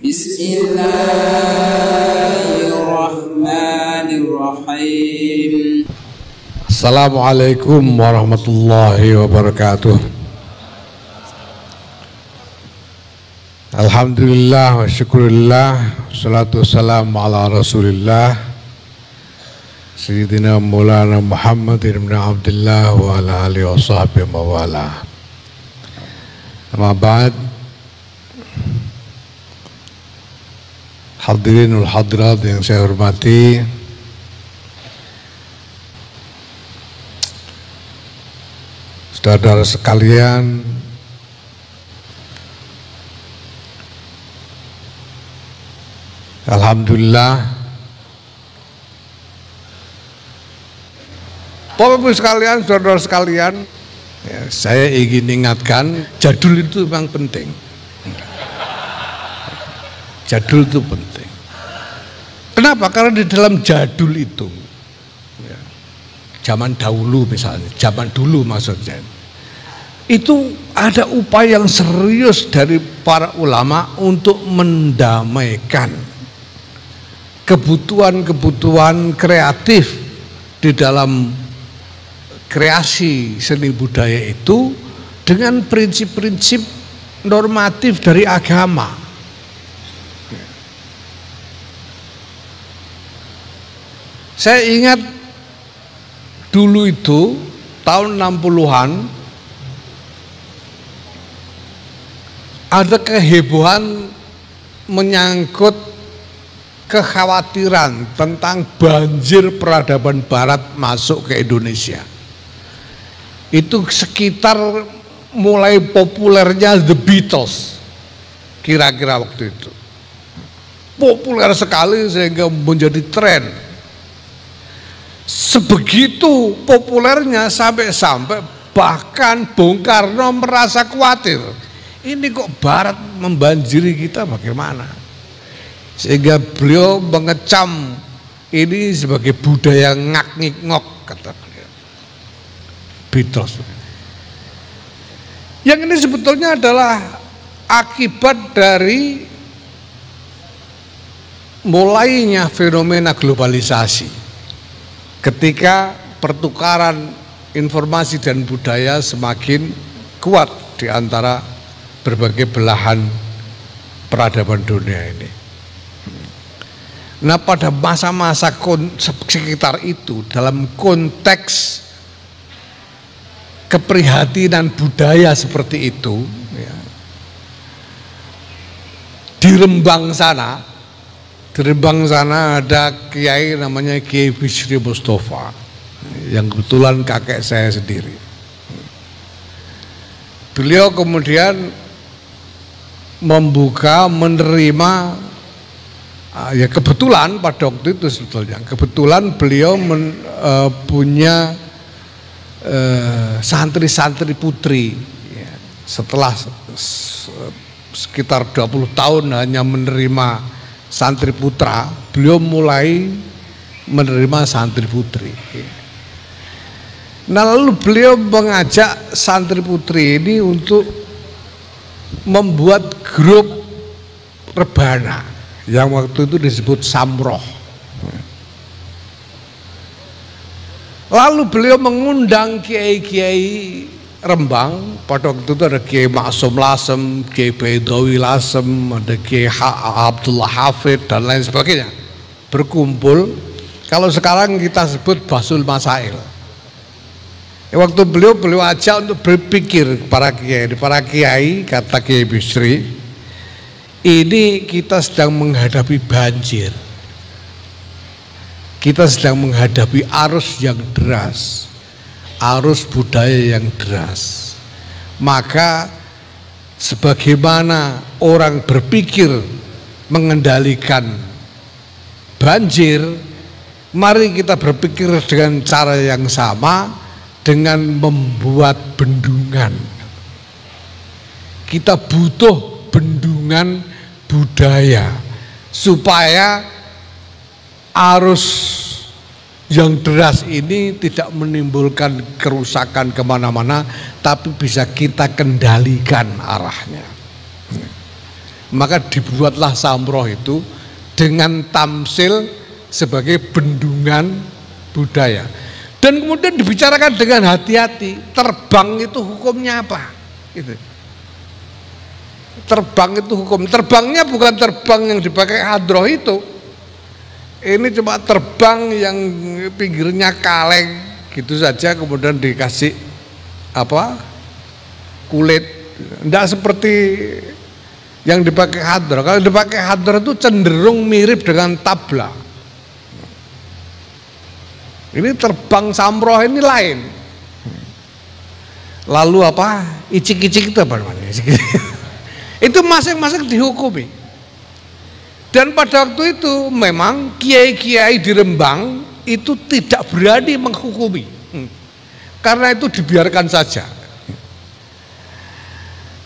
Bismillahirrahmanirrahim. Assalamualaikum warahmatullahi wabarakatuh. Alhamdulillah wa syukurillah, salatu wassalamu ala rasulillah Sayyidina Maulana Muhammad ibn Abdullah wa ala alihi wa sahbihi wa wala. Amma ba'd. Hadirin wal hadirat yang saya hormati, saudara-saudara sekalian, alhamdulillah, Bapak Ibu sekalian, saudara-saudara sekalian, ya, saya ingin ingatkan, jadul itu memang penting. Jadul itu penting. Kenapa? Karena di dalam jadul itu, ya, zaman dahulu misalnya, zaman dulu maksudnya, itu ada upaya yang serius dari para ulama untuk mendamaikan kebutuhan-kebutuhan kreatif di dalam kreasi seni budaya itu dengan prinsip-prinsip normatif dari agama. Saya ingat dulu itu tahun 60-an ada kehebohan menyangkut kekhawatiran tentang banjir peradaban barat masuk ke Indonesia. Itu sekitar mulai populernya The Beatles, kira-kira waktu itu populer sekali sehingga menjadi tren. Sebegitu populernya sampai bahkan Bung Karno merasa khawatir, ini kok barat membanjiri kita bagaimana, sehingga beliau mengecam ini sebagai budaya ngak-ngik-ngok, kata beliau. Beatles. Yang ini sebetulnya adalah akibat dari mulainya fenomena globalisasi. Ketika pertukaran informasi dan budaya semakin kuat di antara berbagai belahan peradaban dunia ini. Nah, pada masa-masa sekitar itu, dalam konteks keprihatinan budaya seperti itu, ya, di Rembang sana ada kiai namanya Kiai Bisri Mustafa, yang kebetulan kakek saya sendiri. Beliau kemudian menerima, ya kebetulan pada waktu itu sebetulnya, kebetulan beliau punya santri-santri putri, ya, setelah sekitar 20 tahun hanya menerima santri putra, beliau mulai menerima santri putri. Nah, lalu beliau mengajak santri putri ini untuk membuat grup rebana yang waktu itu disebut Samroh. Lalu beliau mengundang kiai-kiai Rembang. Pada waktu itu ada Kiai Maksum Lasem, Kiai Baidawi Lasem, ada Kiai Abdullah Hafid dan lain sebagainya, berkumpul. Kalau sekarang kita sebut Basul Masail. Waktu beliau ajak untuk berpikir para kiai, kata Kiai Bisri, ini kita sedang menghadapi banjir, kita sedang menghadapi arus yang deras, arus budaya yang deras. Maka sebagaimana orang berpikir mengendalikan banjir, mari kita berpikir dengan cara yang sama dengan membuat bendungan. Kita butuh bendungan budaya supaya arus yang deras ini tidak menimbulkan kerusakan kemana-mana, tapi bisa kita kendalikan arahnya. Maka dibuatlah samroh itu dengan tamsil sebagai bendungan budaya. Dan kemudian dibicarakan dengan hati-hati, terbang itu hukumnya apa? Gitu. Terbang itu hukum. Terbangnya bukan terbang yang dipakai hadroh itu. Ini cuma terbang yang pinggirnya kaleng gitu saja, kemudian dikasih apa? Kulit. Tidak seperti yang dipakai hadroh. Kalau dipakai hadroh itu cenderung mirip dengan tabla. Ini terbang samroh ini lain. Lalu apa? Icik-icik itu apa namanya? Itu masing-masing dihukumi. Dan pada waktu itu memang kiai-kiai di Rembang itu tidak berani menghukumi. Karena itu dibiarkan saja.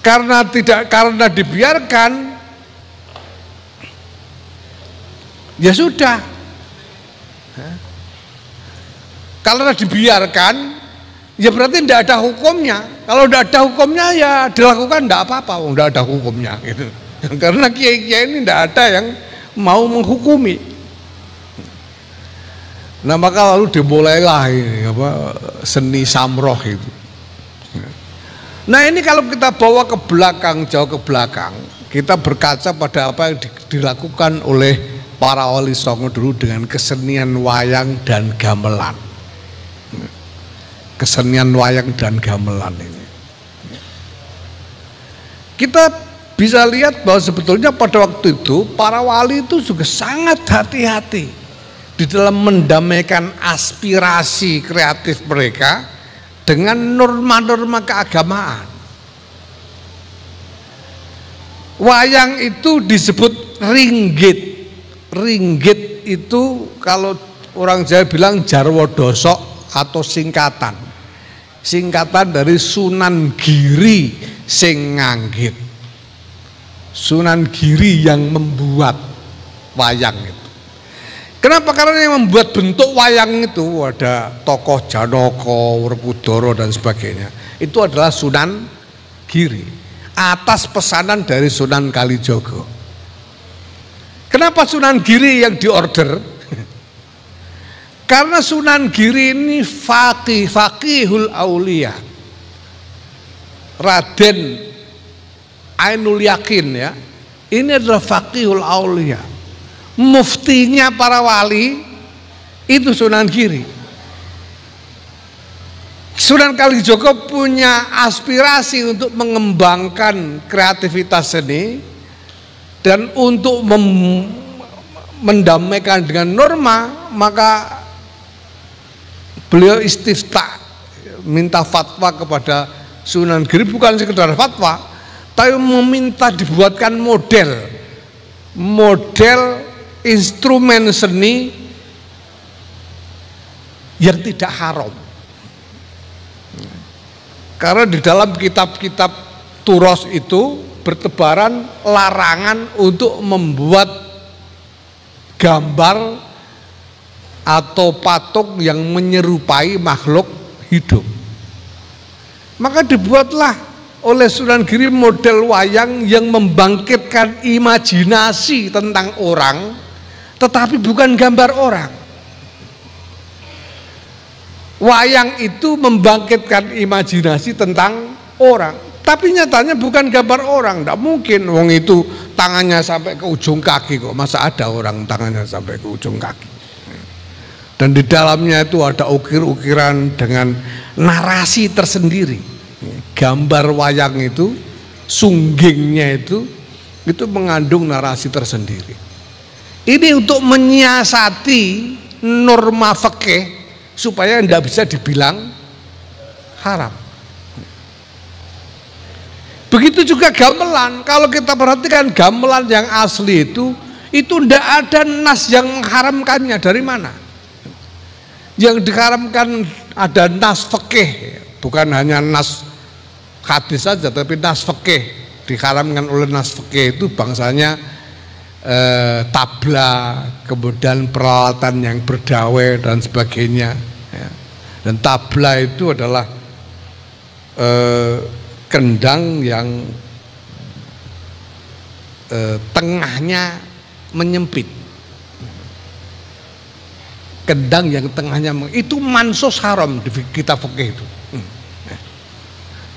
Karena dibiarkan, ya sudah. Kalau dibiarkan, ya berarti tidak ada hukumnya. Kalau tidak ada hukumnya, ya dilakukan tidak apa-apa. Tidak ada hukumnya, gitu. Karena kiai-kiai ini tidak ada yang mau menghukumi. Nah maka lalu dimulailah ini, seni samroh itu. Nah ini kalau kita bawa ke belakang, jauh ke belakang, kita berkaca pada apa yang dilakukan oleh para wali songo dulu dengan kesenian wayang dan gamelan. Kesenian wayang dan gamelan ini, kita bisa lihat bahwa sebetulnya pada waktu itu para wali itu juga sangat hati-hati di dalam mendamaikan aspirasi kreatif mereka dengan norma-norma keagamaan. Wayang itu disebut ringgit. Ringgit itu kalau orang Jawa bilang jarwo dosok atau singkatan dari Sunan Giri sing nganggit. Sunan Giri yang membuat wayang itu. Kenapa? Karena yang membuat bentuk wayang itu ada tokoh Janaka, Werkudara dan sebagainya. Itu adalah Sunan Giri atas pesanan dari Sunan Kalijogo. Kenapa Sunan Giri yang diorder? Karena Sunan Giri ini faqihul aulia, Raden Ainul Yakin ya. Ini adalah faqihul aulia, muftinya para wali itu Sunan Giri. Sunan Kalijogo punya aspirasi untuk mengembangkan kreativitas seni dan untuk mendamaikan dengan norma, maka beliau istifta, minta fatwa kepada Sunan Giri, bukan sekedar fatwa, tapi meminta dibuatkan model instrumen seni yang tidak haram. Karena di dalam kitab-kitab Turos itu bertebaran larangan untuk membuat gambar atau patung yang menyerupai makhluk hidup. Maka dibuatlah oleh Sunan Giri model wayang yang membangkitkan imajinasi tentang orang, tetapi bukan gambar orang. Wayang itu membangkitkan imajinasi tentang orang, tapi nyatanya bukan gambar orang. Tidak mungkin, wong itu tangannya sampai ke ujung kaki kok. Masa ada orang tangannya sampai ke ujung kaki? Dan di dalamnya itu ada ukir-ukiran dengan narasi tersendiri. Gambar wayang itu, sunggingnya itu mengandung narasi tersendiri. Ini untuk menyiasati norma fikih supaya tidak bisa dibilang haram. Begitu juga gamelan. Kalau kita perhatikan gamelan yang asli itu tidak ada nas yang mengharamkannya. Dari mana? Yang diharamkan ada nas fikih, bukan hanya nas hadis saja, tapi nas fikih. Diharamkan oleh nas fikih itu bangsanya tabla, kemudian peralatan yang berdawai dan sebagainya. Dan tabla itu adalah kendang yang tengahnya menyempit. Kendang yang tengahnya itu mansus haram di kitab fikih itu.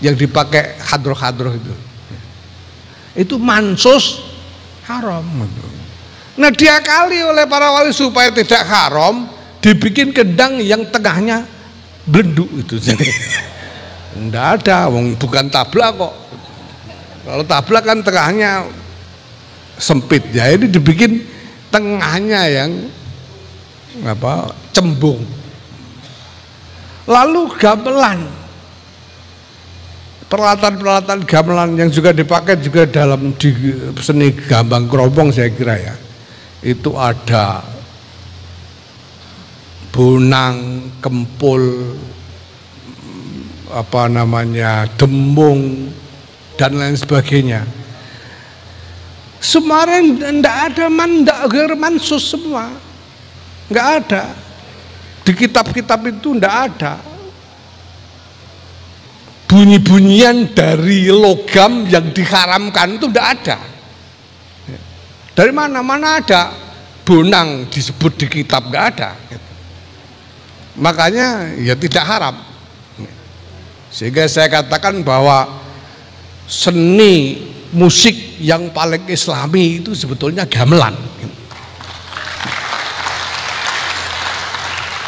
Yang dipakai hadroh-hadroh itu mansus haram. Nah diakali oleh para wali supaya tidak haram, dibikin kendang yang tengahnya belenduk itu. Enggak ada, bukan tabla kok. Kalau tabla kan tengahnya sempit, ya ini dibikin tengahnya yang cembung. Lalu gamelan, peralatan gamelan yang juga dipakai juga dalam di seni gambang kromong saya kira ya, itu ada bonang, kempul, dembung dan lain sebagainya. Semarang ndak ada mansus semua, nggak ada. Di kitab-kitab itu ndak ada bunyi-bunyian dari logam yang diharamkan, itu ndak ada. Dari mana ada bonang disebut di kitab, nggak ada. Makanya ya tidak haram. Sehingga saya katakan bahwa seni musik yang paling islami itu sebetulnya gamelan.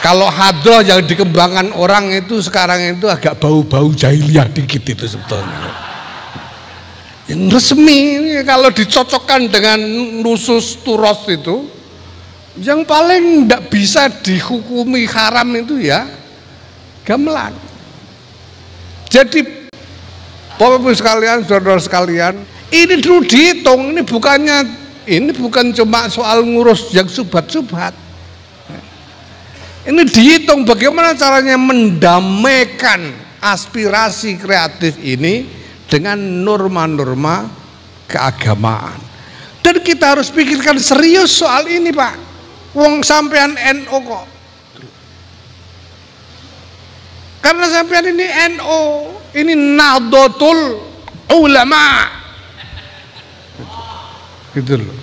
Kalau hadroh yang dikembangkan orang itu sekarang itu agak bau-bau jahiliyah dikit itu sebetulnya. Yang resmi kalau dicocokkan dengan nusus turos itu, yang paling tidak bisa dihukumi haram itu ya gamelan. Jadi Bapak Ibu sekalian, saudara sekalian, ini dulu dihitung, ini bukan cuma soal ngurus yang subhat-subhat. Ini dihitung bagaimana caranya mendamaikan aspirasi kreatif ini dengan norma-norma keagamaan. Dan kita harus pikirkan serius soal ini, Pak. Wong sampean NU kok. Karena sampean ini NU, ini Nahdlatul Ulama. Gitu loh.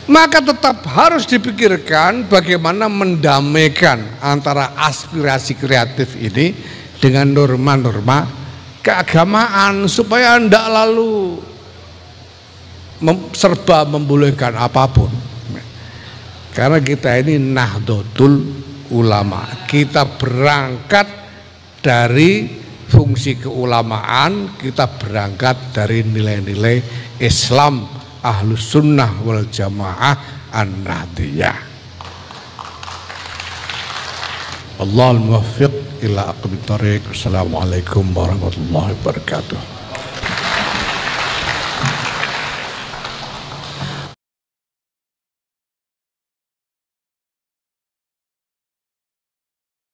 Maka tetap harus dipikirkan bagaimana mendamaikan antara aspirasi kreatif ini dengan norma-norma keagamaan supaya tidak lalu serba membolehkan apapun. Karena kita ini Nahdlatul Ulama, kita berangkat dari fungsi keulamaan, kita berangkat dari nilai-nilai Islam Ahlus Sunnah wal Jamaah An-Nahdiyah. Allahul muwaffiq ila aqwamit thariq. Assalamualaikum warahmatullahi wabarakatuh.